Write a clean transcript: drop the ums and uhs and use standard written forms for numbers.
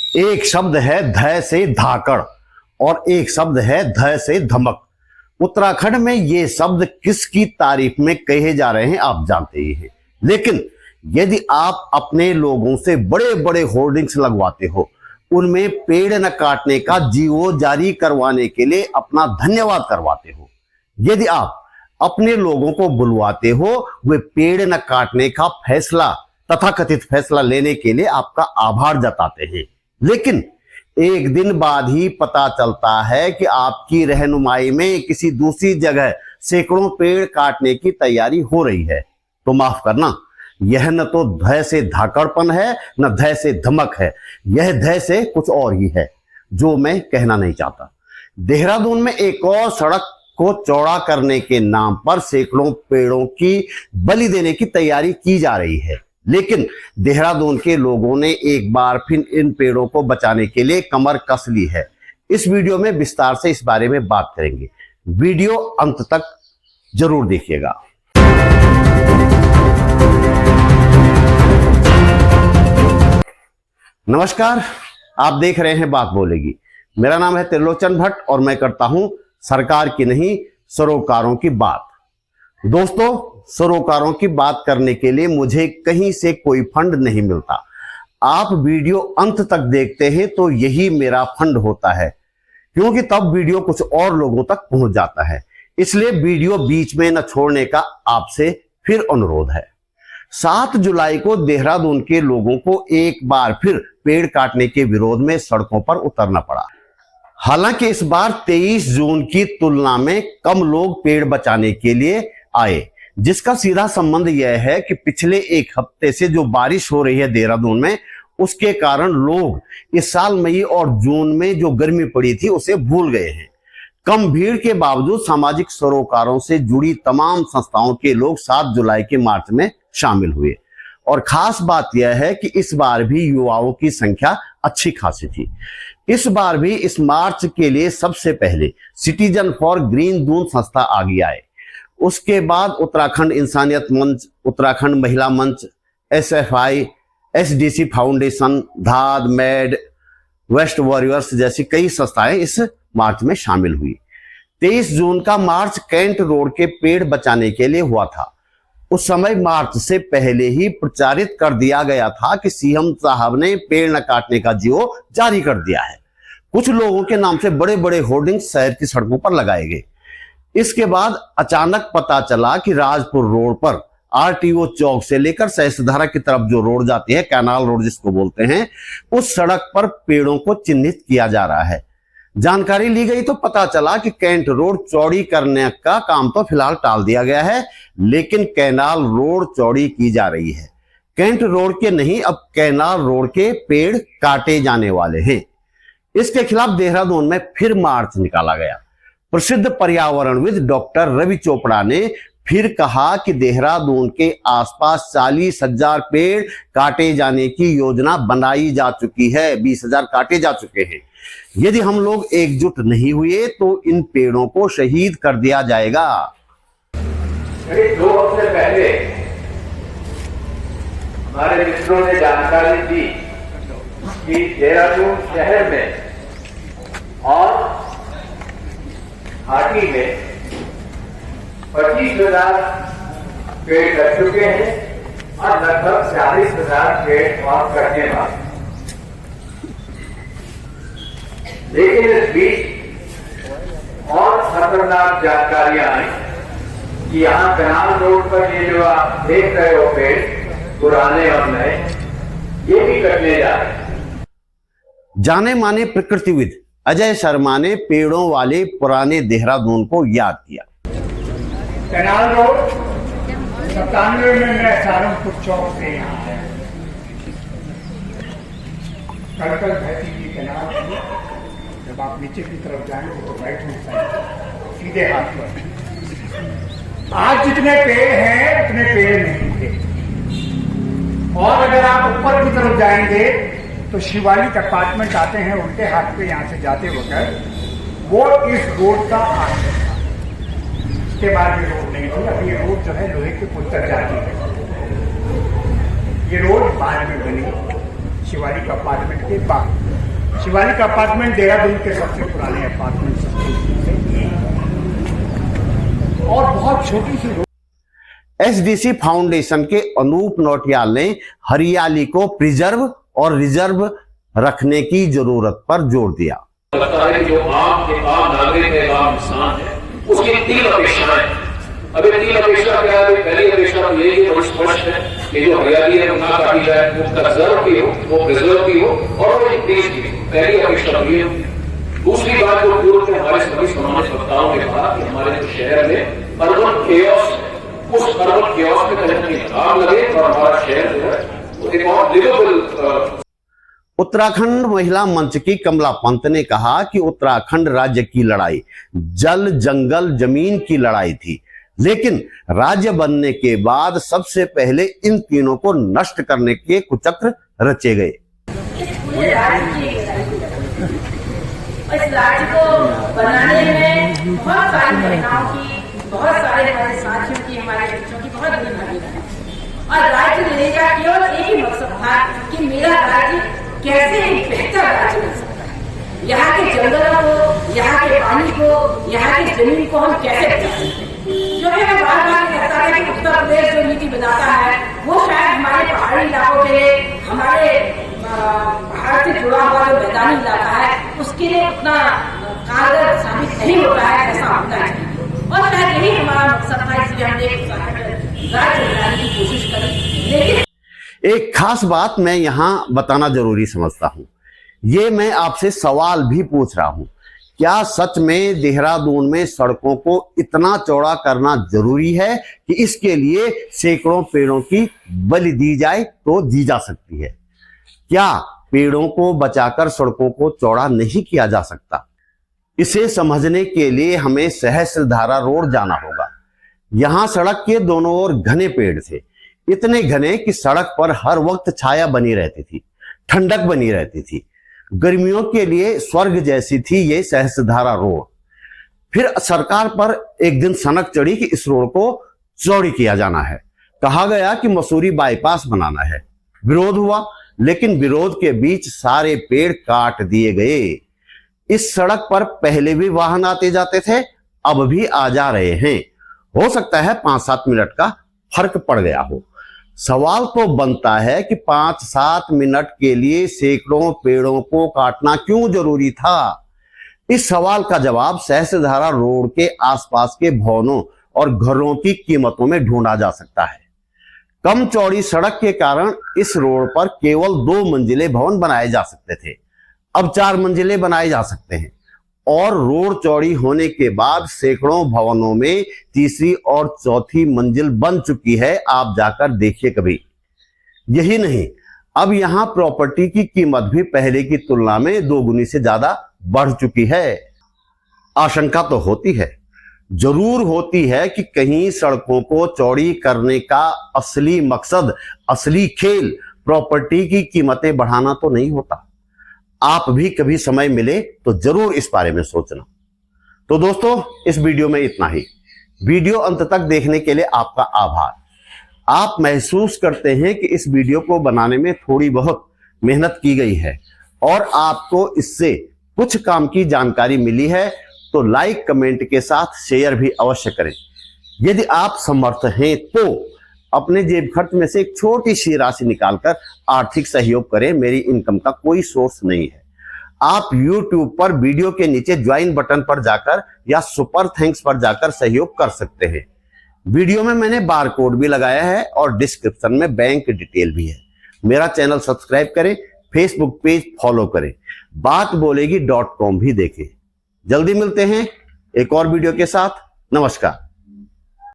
एक शब्द है ध से धाकड़ और एक शब्द है ध से धमक। उत्तराखंड में ये शब्द किसकी तारीफ में कहे जा रहे हैं आप जानते ही हैं, लेकिन यदि आप अपने लोगों से बड़े बड़े होर्डिंग्स लगवाते हो, उनमें पेड़ न काटने का जीओ जारी करवाने के लिए अपना धन्यवाद करवाते हो, यदि आप अपने लोगों को बुलवाते हो वे पेड़ न काटने का फैसला तथाकथित फैसला लेने के लिए आपका आभार जताते हैं, लेकिन एक दिन बाद ही पता चलता है कि आपकी रहनुमाई में किसी दूसरी जगह सैकड़ों पेड़ काटने की तैयारी हो रही है, तो माफ करना, यह न तो ध से धाकड़पन है न ध से धमक है, यह ध से कुछ और ही है जो मैं कहना नहीं चाहता। देहरादून में एक और सड़क को चौड़ा करने के नाम पर सैकड़ों पेड़ों की बलि देने की तैयारी की जा रही है, लेकिन देहरादून के लोगों ने एक बार फिर इन पेड़ों को बचाने के लिए कमर कस ली है। इस वीडियो में विस्तार से इस बारे में बात करेंगे, वीडियो अंत तक जरूर देखिएगा। नमस्कार, आप देख रहे हैं बात बोलेगी। मेरा नाम है त्रिलोचन भट्ट और मैं करता हूं सरकार की नहीं सरोकारों की बात। दोस्तों, सरोकारों की बात करने के लिए मुझे कहीं से कोई फंड नहीं मिलता। आप वीडियो अंत तक देखते हैं तो यही मेरा फंड होता है, क्योंकि तब वीडियो कुछ और लोगों तक पहुंच जाता है। इसलिए वीडियो बीच में न छोड़ने का आपसे फिर अनुरोध है। 7 जुलाई को देहरादून के लोगों को एक बार फिर पेड़ काटने के विरोध में सड़कों पर उतरना पड़ा। हालांकि इस बार 23 जून की तुलना में कम लोग पेड़ बचाने के लिए आए, जिसका सीधा संबंध यह है कि पिछले एक हफ्ते से जो बारिश हो रही है देहरादून में, उसके कारण लोग इस साल मई और जून में जो गर्मी पड़ी थी उसे भूल गए हैं। कम भीड़ के बावजूद सामाजिक सरोकारों से जुड़ी तमाम संस्थाओं के लोग 7 जुलाई के मार्च में शामिल हुए और खास बात यह है कि इस बार भी युवाओं की संख्या अच्छी खासी थी। इस बार भी इस मार्च के लिए सबसे पहले सिटीजन फॉर ग्रीन दून संस्था आगे आए, उसके बाद उत्तराखंड इंसानियत मंच, उत्तराखंड महिला Manch, SFI, SDC foundation, Dhaad, मेड, वेस्ट वॉरियर्स जैसी कई संस्थाएं इस मार्च में शामिल हुई। 23 जून का मार्च कैंट रोड के पेड़ बचाने के लिए हुआ था। उस समय मार्च से पहले ही प्रचारित कर दिया गया था कि सीएम साहब ने पेड़ न काटने का जीओ जारी कर दिया है। कुछ लोगों के नाम से बड़े बड़े होर्डिंग्स शहर की सड़कों पर लगाए गए। इसके बाद अचानक पता चला कि राजपुर रोड पर RTO चौक से लेकर सहस्त्रधारा की तरफ जो रोड जाती है, कैनाल रोड जिसको बोलते हैं, उस सड़क पर पेड़ों को चिन्हित किया जा रहा है। जानकारी ली गई तो पता चला कि कैंट रोड चौड़ी करने का काम तो फिलहाल टाल दिया गया है, लेकिन कैनाल रोड चौड़ी की जा रही है। कैंट रोड के नहीं, अब कैनाल रोड के पेड़ काटे जाने वाले हैं। इसके खिलाफ देहरादून में फिर मार्च निकाला गया। प्रसिद्ध पर्यावरणविद डॉक्टर रवि चोपड़ा ने फिर कहा कि देहरादून के आसपास 40,000 पेड़ काटे जाने की योजना बनाई जा चुकी है, 20,000 काटे जा चुके हैं। यदि हम लोग एकजुट नहीं हुए तो इन पेड़ों को शहीद कर दिया जाएगा। 2 हफ्ते पहले हमारे मित्रों ने जानकारी दी कि देहरादून शहर में और घाटी में 25,000 पेड़ कट चुके हैं और लगभग 40,000 पेड़ और कटने वाले। लेकिन इस बीच और खतरनाक जानकारियां आई कि यहाँ कैनाल रोड पर ये जो आप देख रहे हो पेड़, पुराने और नए, ये भी कटने जा रहे हैं। जाने माने प्रकृतिविद अजय शर्मा ने पेड़ों वाले पुराने देहरादून को याद किया। कैनाल रोड 97 में मैं सहारनपुर चौक से यहाँ आया, कल बहती हुई कैनाल थी। जब आप नीचे की तरफ जाएंगे तो राइट हैंड साइड सीधे हाथ पर। आज जितने पेड़ हैं उतने पेड़ नहीं थे, और अगर आप ऊपर की तरफ जाएंगे तो शिवालिक अपार्टमेंट आते हैं, उनके हाथ पे यहाँ से जाते वक्त वो इस रोड का आश्रय था। इसके बाद ये रोड नहीं थी। अब ये रोड जो है लोहे के पुल तक जाती है। ये रोड बाद में बनी, शिवालिक अपार्टमेंट के बाद। शिवालिक अपार्टमेंट देहरादून के सबसे पुराने अपार्टमेंट और बहुत छोटी सी। एसडीसी फाउंडेशन के अनूप नौटियाल ने हरियाली को प्रिजर्व और रिजर्व रखने की जरूरत पर जोर दिया। लगता है कि जो आम नागरिक है, आम इंसान है, उसकी 3 अपेक्षाएं। अभी 3 अपेक्षा क्या है? पहली अपेक्षा तो यही है, बड़ी स्पष्ट है कि जो हरियाली है वो ना काटी जाए, वो कंजर्व भी हो, वो प्रिजर्व भी हो और वो इंक्रीज भी हो। पहली अपेक्षा तो ये है। दूसरी बात जो पूर्व में हमारे सभी समाज वक्ताओं ने कहा कि हमारे जो शहर में अर्बन केओस है, उस अर्बन केओस में कहीं काम लगे और हमारा शहर जो है वो एक और लिवेबल। उत्तराखंड महिला मंच की कमला पंत ने कहा कि उत्तराखंड राज्य की लड़ाई जल जंगल जमीन की लड़ाई थी, लेकिन राज्य बनने के बाद सबसे पहले इन तीनों को नष्ट करने के कुचक्र रचे गए। इस राज्य को बनाने में बहुत सारी महिलाओं की, बहुत सारे हमारे साथियों की, हमारे बच्चों की बहुत बड़ी भागीदारी है। और राज्य लेने का केवल एक ही मकसद था कि मेरा राज्य कैसे एक बेहतर राज्य बन सकता है। यहाँ के जंगलों को, यहाँ के पानी को, यहाँ की जमीन को हम कैसे बचा सकते हैं। जो है मैं बार बार कहता है कि उत्तर प्रदेश जो नीति बनाता है वो शायद हमारे पहाड़ी इलाकों के लिए, हमारे पहाड़ से जुड़ा हुआ जो मैदानी इलाका है उसके लिए उतना कारगर साबित नहीं होता है, ऐसा होता है। और शायद यही हमारा मकसद था, इसलिए हमने एक राज्य बनाने की कोशिश करी। लेकिन एक खास बात मैं यहां बताना जरूरी समझता हूं। ये मैं आपसे सवाल भी पूछ रहा हूं, क्या सच में देहरादून में सड़कों को इतना चौड़ा करना जरूरी है कि इसके लिए सैकड़ों पेड़ों की बलि दी जाए तो दी जा सकती है? क्या पेड़ों को बचाकर सड़कों को चौड़ा नहीं किया जा सकता? इसे समझने के लिए हमें सहस्त्रधारा रोड जाना होगा। यहां सड़क के दोनों ओर घने पेड़ थे, इतने घने कि सड़क पर हर वक्त छाया बनी रहती थी, ठंडक बनी रहती थी। गर्मियों के लिए स्वर्ग जैसी थी ये सहस्त्रधारा रोड। फिर सरकार पर एक दिन सनक चढ़ी कि इस रोड को चौड़ी किया जाना है। कहा गया कि मसूरी बाईपास बनाना है। विरोध हुआ, लेकिन विरोध के बीच सारे पेड़ काट दिए गए। इस सड़क पर पहले भी वाहन आते जाते थे, अब भी आ जा रहे हैं। हो सकता है 5-7 मिनट का फर्क पड़ गया हो। सवाल तो बनता है कि 5-7 मिनट के लिए सैकड़ों पेड़ों को काटना क्यों जरूरी था? इस सवाल का जवाब सहस्त्रधारा रोड के आसपास के भवनों और घरों की कीमतों में ढूंढा जा सकता है। कम चौड़ी सड़क के कारण इस रोड पर केवल 2 मंजिले भवन बनाए जा सकते थे, अब 4 मंजिले बनाए जा सकते हैं। और रोड चौड़ी होने के बाद सैकड़ों भवनों में तीसरी और चौथी मंजिल बन चुकी है। आप जाकर देखिए कभी। यही नहीं, अब यहां प्रॉपर्टी की कीमत भी पहले की तुलना में 2 गुनी से ज्यादा बढ़ चुकी है। आशंका तो होती है, जरूर होती है कि कहीं सड़कों को चौड़ी करने का असली मकसद, असली खेल प्रॉपर्टी की कीमतें बढ़ाना तो नहीं होता। आप भी कभी समय मिले तो जरूर इस बारे में सोचना। तो दोस्तों, इस वीडियो में इतना ही। वीडियो अंत तक देखने के लिए आपका आभार। आप महसूस करते हैं कि इस वीडियो को बनाने में थोड़ी बहुत मेहनत की गई है और आपको इससे कुछ काम की जानकारी मिली है, तो लाइक कमेंट के साथ शेयर भी अवश्य करें। यदि आप समर्थ हैं तो अपने जेब खर्च में से एक छोटी सी राशि निकालकर आर्थिक सहयोग करें। मेरी इनकम का कोई सोर्स नहीं है। आप YouTube पर वीडियो के नीचे ज्वाइन बटन पर जाकर या सुपर थैंक्स पर जाकर सहयोग कर सकते हैं। वीडियो में मैंने बार कोड भी लगाया है और डिस्क्रिप्शन में बैंक डिटेल भी है। मेरा चैनल सब्सक्राइब करें, फेसबुक पेज फॉलो करें, बात बोलेगी .com भी देखें। जल्दी मिलते हैं एक और वीडियो के साथ। नमस्कार।